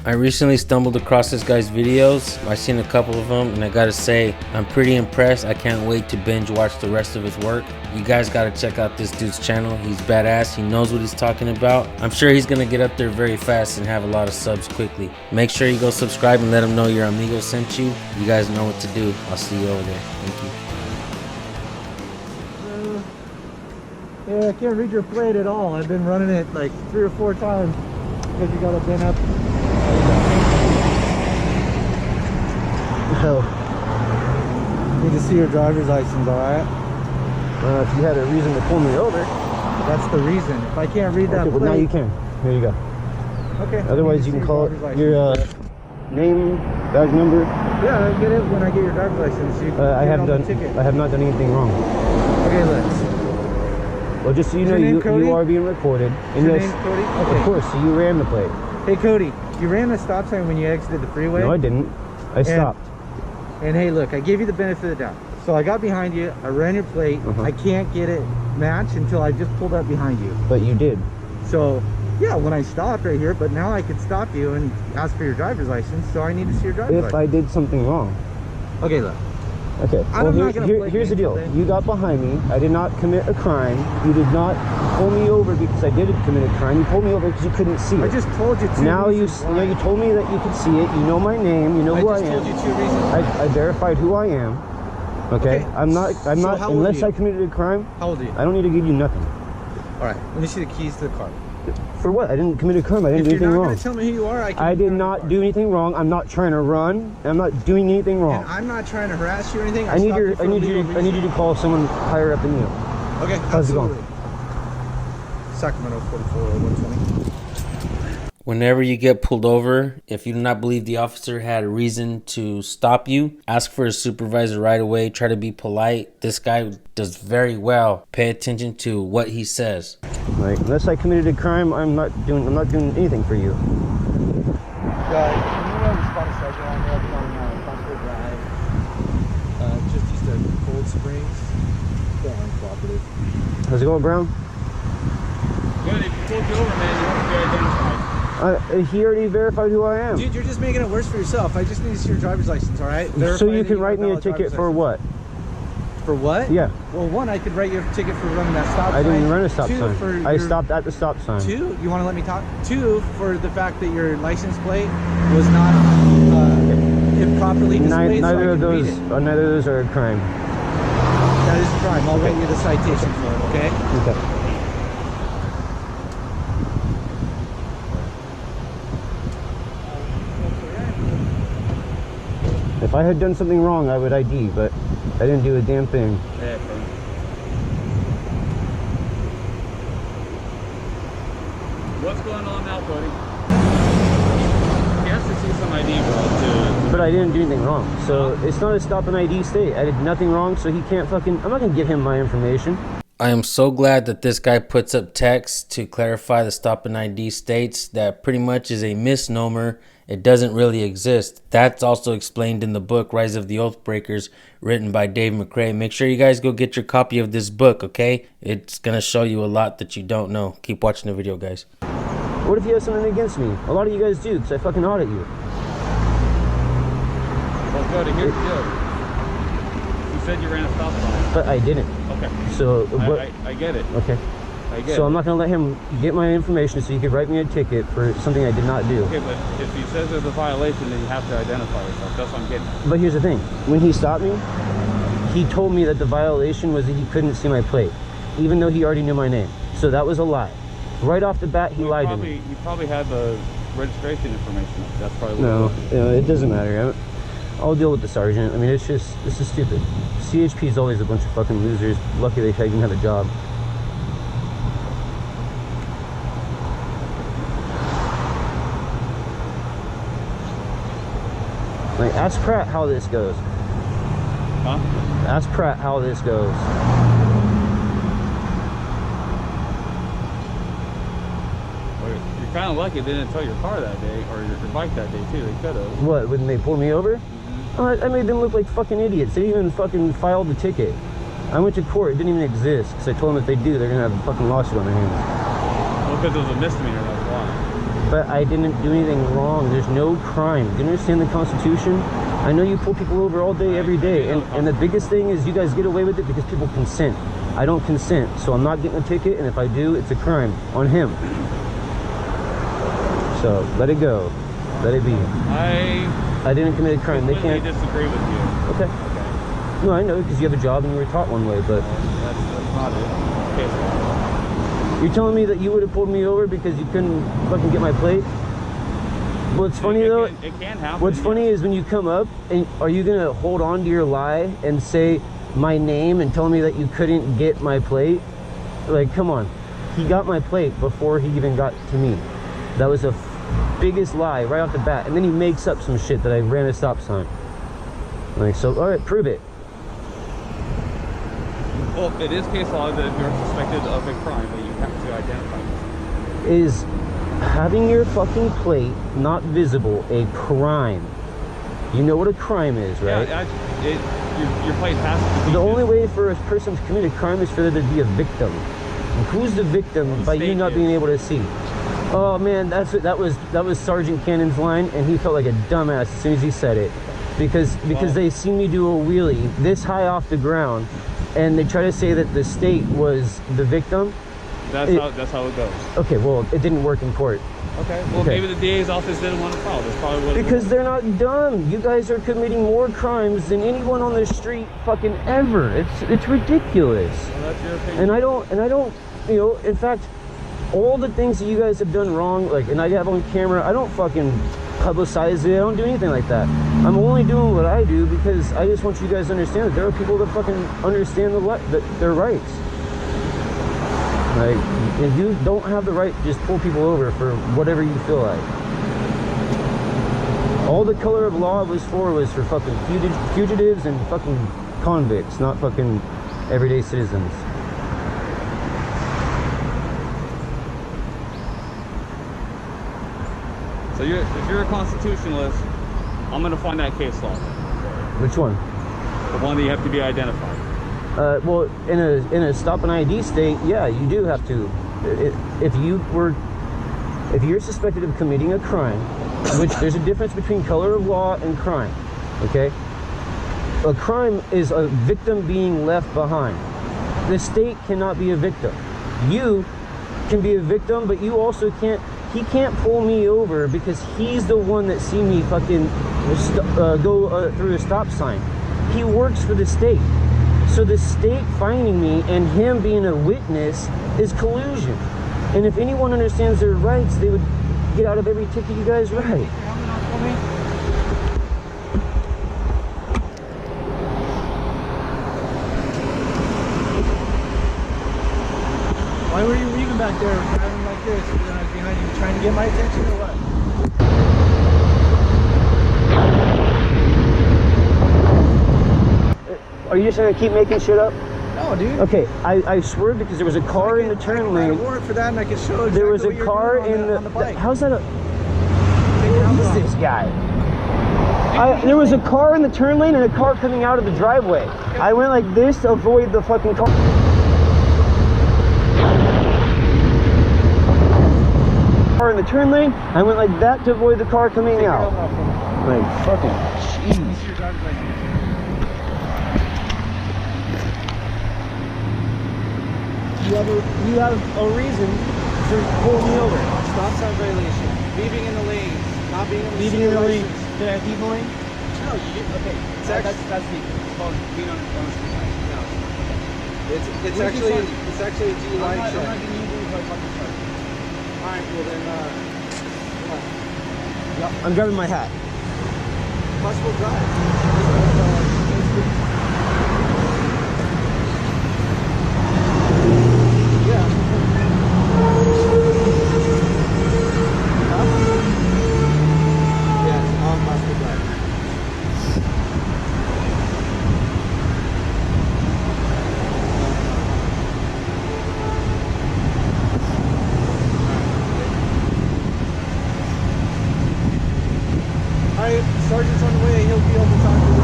I recently stumbled across this guy's videos. I seen a couple of them and I gotta say, I'm pretty impressed. I can't wait to binge watch the rest of his work. You guys gotta check out this dude's channel. He's badass, he knows what he's talking about. I'm sure he's gonna get up there very fast and have a lot of subs quickly. Make sure you go subscribe and let him know your amigo sent you. You guys know what to do. I'll see you over there. Thank you. Yeah, I can't read your plate at all. I've been running it like 3 or 4 times because you gotta bend up. So, need to see your driver's license, alright? If you had a reason to pull me over. That's the reason. If I can't read that well, plate... now you can. Here you go. Okay. Otherwise, you can call it your name, badge number. Yeah, I get it when I get your driver's license. You I have not done anything wrong. Okay, let's. Well, just so you know, you are being recorded. And your name, Cody? Okay. Of course, so you ran the plate. Hey, Cody, you ran the stop sign when you exited the freeway? No, I didn't. I stopped. And hey, look, I gave you the benefit of the doubt. So I got behind you, I ran your plate. I can't get it matched until I just pulled up behind you. But you did. So, yeah, when I stopped right here, but now I could stop you and ask for your driver's license, so I need to see your driver's license. If I did something wrong. Okay, look. Okay, well, here's the deal. You got behind me. I did not commit a crime. You did not pull me over because I did commit a crime. You pulled me over because you couldn't see it. I just told you two Now reasons why. you told me that you could see it. You know my name. You know who I am. I just told you 2 reasons. I verified who I am. Okay? I'm not, unless I committed a crime. How old are you? I don't need to give you nothing. All right, let me see the keys to the car. For what? I didn't commit a crime. I didn't do anything wrong. If you're not going to tell me who you are, I did not do anything wrong. I'm not trying to run. I'm not doing anything wrong. And I'm not trying to harass you or anything. I need you to call someone higher up than you. Okay, how's it going? Sacramento 440120. Whenever you get pulled over, if you do not believe the officer had a reason to stop you, ask for a supervisor right away. Try to be polite. This guy does very well. Pay attention to what he says. Like, unless I committed a crime, I'm not doing anything for you. Guys, you know the spot is around there on Concord Drive, just east of Cold Springs, the uncooperative. How's it going, Brown? Good. If he pulled you over, man, you have to be identified. He already verified who I am. Dude, you're just making it worse for yourself. I just need to see your driver's license, all right? So you can write me a ticket for what? For what? Yeah. Well, 1, I could write you a ticket for running that stop sign. I didn't run a stop 2, sign. I stopped at the stop sign. 2, you want to let me talk? 2, for the fact that your license plate was not improperly displayed. Neither of those are a crime. That is a crime. I'll write you the citation for it, okay? Okay. If I had done something wrong, I would ID, but I didn't do a damn thing. Yeah, what's going on now, Cody? He has to see some ID, bro. But I didn't do anything wrong. So it's not a stop and ID state. I did nothing wrong, so he can't fucking... I'm not going to give him my information. I am so glad that this guy puts up text to clarify the stop and ID states that pretty much is a misnomer. It doesn't really exist. That's also explained in the book, Rise of the Oathbreakers, written by Dave McCrae. Make sure you guys go get your copy of this book, okay? It's going to show you a lot that you don't know. Keep watching the video, guys. What if you have something against me? A lot of you guys do, because I fucking audit you. Well, Cody, here's the deal. You said you ran a stop sign. But I didn't. Okay. So, I get it. Okay. So I'm not going to let him get my information so you could write me a ticket for something I did not do. Okay, but if he says there's a violation, then you have to identify yourself. That's what I'm getting at. But here's the thing. When he stopped me, he told me that the violation was that he couldn't see my plate, even though he already knew my name. So that was a lie. Right off the bat, he lied to me. You probably had the registration information. That's probably what it doesn't matter. I'll deal with the sergeant. I mean, this is stupid. CHP is always a bunch of fucking losers. Lucky they even have a job. Like, ask Pratt how this goes. Huh? Ask Pratt how this goes. You're kind of lucky they didn't tow your car that day, or your bike that day too. They could have. What, when they pulled me over? I made them look like fucking idiots. They didn't even fucking file the ticket. I went to court. It didn't even exist. Because I told them if they do, they're going to have a fucking lawsuit on their hands. Well, because it was a misdemeanor, that's why. but I didn't do anything wrong. There's no crime. Do you understand the Constitution? I know you pull people over all day, every day, and the biggest thing is you guys get away with it because people consent. I don't consent, so I'm not getting a ticket, and if I do, it's a crime on him. So let it go. Let it be. I didn't commit a crime. They can't disagree with you. Okay. No, I know, because you have a job and you were taught one way, but That's not it. Okay. you're telling me that you would have pulled me over because you couldn't fucking get my plate? What's funny though, it can happen. what's funny is when you come up, and are you gonna hold on to your lie and say my name and tell me that you couldn't get my plate? Like, come on. He got my plate before he even got to me. That was the biggest lie right off the bat. And then he makes up some shit that I ran a stop sign. Like, so, all right, prove it. Well, it is case law that if you're suspected of a crime, that you have to identify. Is having your fucking plate not visible a crime? You know what a crime is, right? Yeah, your plate has to be The only way for a person to commit a crime is for there to be a victim. And who's the victim by you not being able to see? Oh man, that was Sergeant Cannon's line, and he felt like a dumbass as soon as he said it, because they seen me do a wheelie this high off the ground, and they try to say that the state was the victim. That's how it goes. Okay, well, it didn't work in court. Okay. Well, maybe the DA's office didn't want to file. That's probably what. Because they're not dumb. You guys are committing more crimes than anyone on the street fucking ever. It's ridiculous. Well, that's your opinion. And I don't, you know, in fact, all the things that you guys have done wrong, like, and I have on camera, I don't fucking publicize it. I don't do anything like that. I'm only doing what I do because I just want you guys to understand that there are people that fucking understand their rights. Like, if you don't have the right to just pull people over for whatever you feel like. All the color of law was for fucking fugitives and fucking convicts, not fucking everyday citizens. So if you're a constitutionalist, I'm going to find that case law. Which one? The one that you have to be identified. Well, in a stop and ID state, yeah, you do have to. If you're suspected of committing a crime, which there's a difference between color of law and crime, okay? A crime is a victim being left behind. The state cannot be a victim. You can be a victim, but you also can't. He can't pull me over because he's the one that seen me fucking go through a stop sign. He works for the state. So the state finding me and him being a witness is collusion. And if anyone understands their rights, they would get out of every ticket you guys write. Why were you leaving back there driving like this behind you, trying to get my attention or what? Are you just gonna keep making shit up? No, dude. Okay, I swerved because there was a car in the turn lane. I got a warrant for that, and I can show exactly There was a what you're car doing in on the bike. How's that a... Figure out Who is wrong. this guy? There was a car in the turn lane and a car coming out of the driveway. I went like this to avoid the fucking car. In the turn lane, I went like that to avoid the car coming out. Like, fucking jeez. You have a reason to pull me over. Stop sign violation. Leaving in the lanes. Not being in the lanes. Did I keep going? No, you did. Okay. That's me. It's called being on the street. No. It's actually a DUI check. I'm not getting you by fucking start. Alright, well then Yep, I'm grabbing my hat. possible drive. Alright, Sergeant's on the way. He'll be able to talk to you.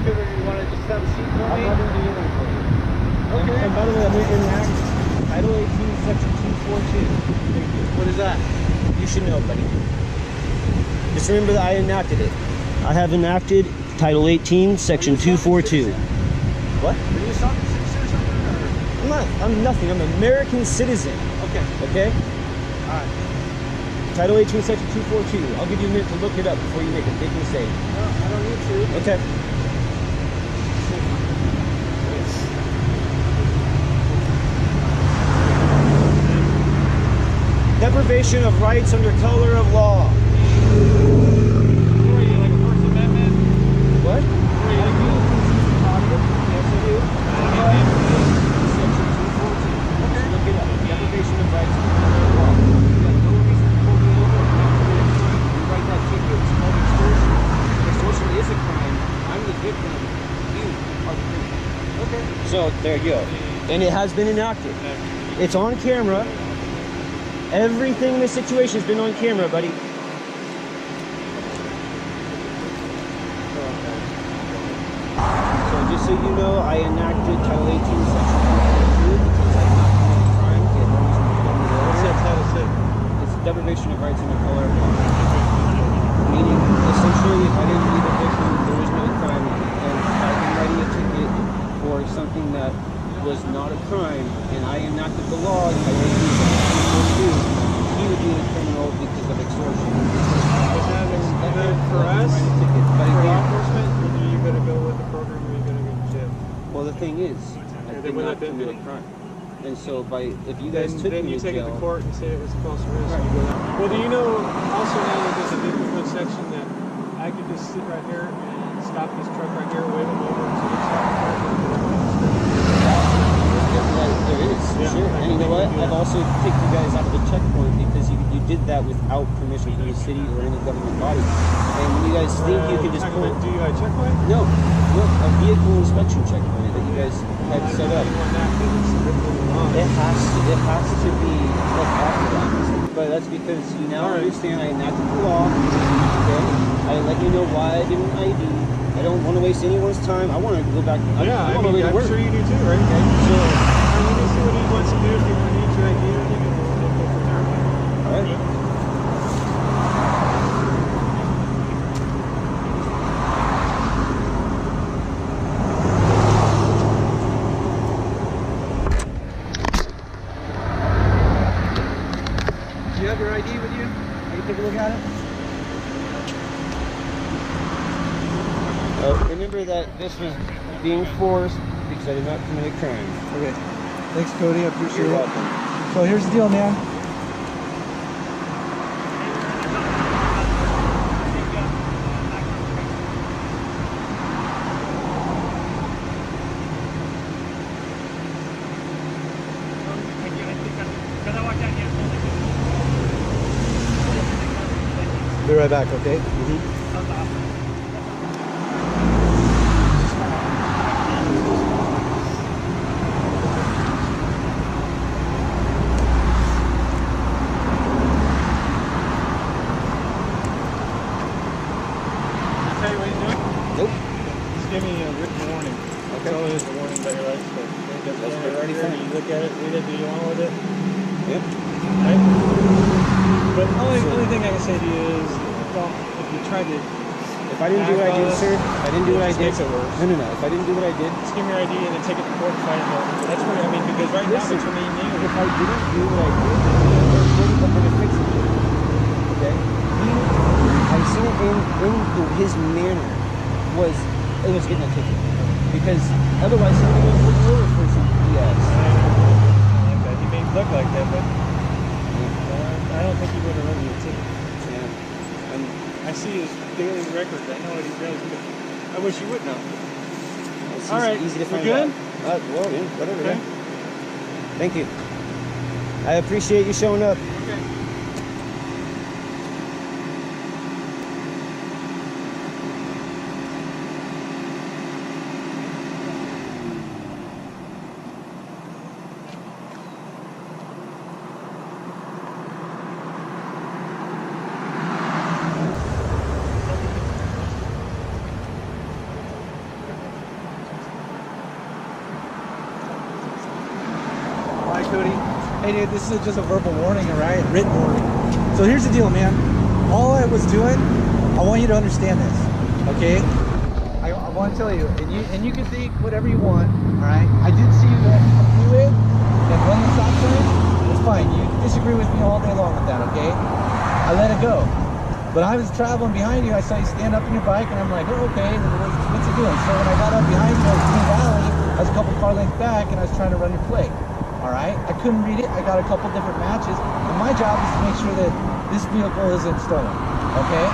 You want to just have a seat for me? I'm not going to do anything for you. Okay. And by the way, I'm should know, buddy. Just remember that I enacted it. I have enacted Title 18, Section 242. What? Are you a soccer citizen or something? Or? I'm not. I'm nothing. I'm an American citizen. Okay. Okay? Alright. Title 18, Section 242. I'll give you a minute to look it up before you make a big mistake. No, I don't need to. Okay. Deprivation of rights under color of law. Who are you, like a First Amendment? What? Who are you, like Yes, I do. Section 242. Okay. Look it up. Deprivation of rights under color of law. You got no reason to pull me over. You write that ticket. It's called extortion. Extortion is a crime. I'm the victim. You are the criminal. Okay. So there you go. And it has been enacted. It's on camera. Everything in this situation has been on camera, buddy. So just so you know, I enacted Title 18, Section 242 because I did not commit a crime. You had no reason to pull me over. What's that title say? It's deprivation of rights under color of law. Meaning, essentially, if I didn't leave a victim, there was no crime. And I've been writing a ticket for something that was not a crime, and I enacted the law, and I made he would be a criminal because of extortion. Is that for us? For law enforcement? Or are you going to go with the program or are you going to go to jail? Well, the thing is, I did not commit a crime. And so, if you guys took then me you to take it jail, to court and say it was a false arrest. Right. And you go down. Well, do you know also now that there's a different section that I could just sit right here and stop this truck right here, wave them over until they stop the truck? there is, Yeah, sure. I And you know what? think we do I've that. also kicked you guys out of the checkpoint because you did that without permission from the city or any government body. And when you guys think you can just Talking pull... about DUI checkpoint? No, a vehicle inspection checkpoint that you guys had set up. It has to be like authorized. But that's because you now understand I enacted the law. Okay? I let you know why I didn't ID. I don't want to waste anyone's time. I want to go back. Yeah, I want to I'm work. sure you do too, right? Okay, so I'm going to see what he wants to do. If you want to need your ID or anything, we'll go from there. all right. Do you have your ID with you? Can you take a look at it? Remember that this was being forced because I did not commit a crime. Okay. Thanks, Cody. I appreciate You're it. welcome. So here's the deal, man. Be right back, okay? Tell you what he's doing? Nope. He's giving me a written warning. That's all it is, a warning about your rights. But That's already here, fine. you look at it, read it, do you want with it? Yep. Right? But only thing I can say to you is, don't, if you try to If I didn't do what I did, sir, if I didn't do what I just did. makes it worse. No. If I didn't do what I did, just give me your ID and then take it to court and fight it out. That's what I mean, because right Listen, now between me and you, if I didn't do what I did, there's nothing but gonna fix it. Okay? I seen it in his manner was getting a ticket. Because otherwise somebody would look over for some BS. I don't like that. He may look like that, but I don't think he would have written you a ticket. Yeah. And I see his daily record. I know what he does, but I wish you would know. it's All right, easy to we find good? out. Well, yeah, whatever. Okay. Yeah. Thank you. I appreciate you showing up. Okay. Hi, Cody. Hey, dude, this is just a verbal warning, all right? Written warning. So here's the deal, man. All I was doing, I want you to understand this, okay? I want to tell you, and you can think whatever you want, all right? I did see you do it and run the stop sign. It's fine. You can disagree with me all day long with that, okay? I let it go. But I was traveling behind you. I saw you stand up in your bike, and I'm like, oh, okay, what's it doing? So when I got up behind you, I was in the valley. I was a couple car lengths back, and I was trying to run your plate. All right, I couldn't read it. I got a couple different matches, and my job is to make sure that this vehicle isn't stolen. Okay,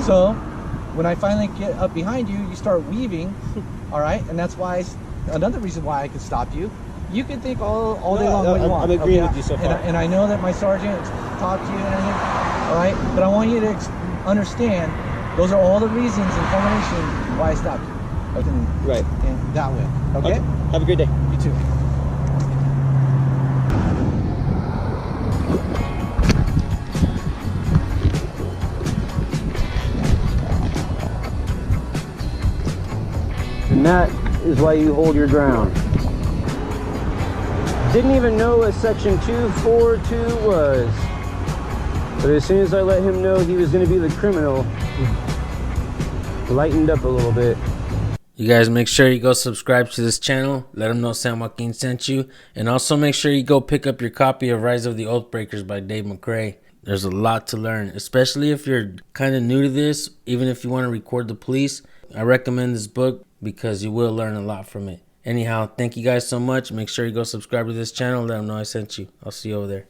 so when I finally get up behind you, you start weaving. All right, and that's why another reason why I could stop you. You can think all day long what you want. I'm agreeing with you so far. And I know that my sergeant talked to you and everything. All right, but I want you to understand those are all the reasons and culmination why I stopped you. Right. And that way. Okay? Have a great day. You too. And that is why you hold your ground. Didn't even know what section 242 was. But as soon as I let him know he was going to be the criminal, he lightened up a little bit. You guys make sure you go subscribe to this channel. Let them know San Joaquin sent you. And also make sure you go pick up your copy of Rise of the Oathbreakers by Dave McCrae. There's a lot to learn, especially if you're kind of new to this. Even if you want to record the police, I recommend this book because you will learn a lot from it. Anyhow, thank you guys so much. Make sure you go subscribe to this channel. Let them know I sent you. I'll see you over there.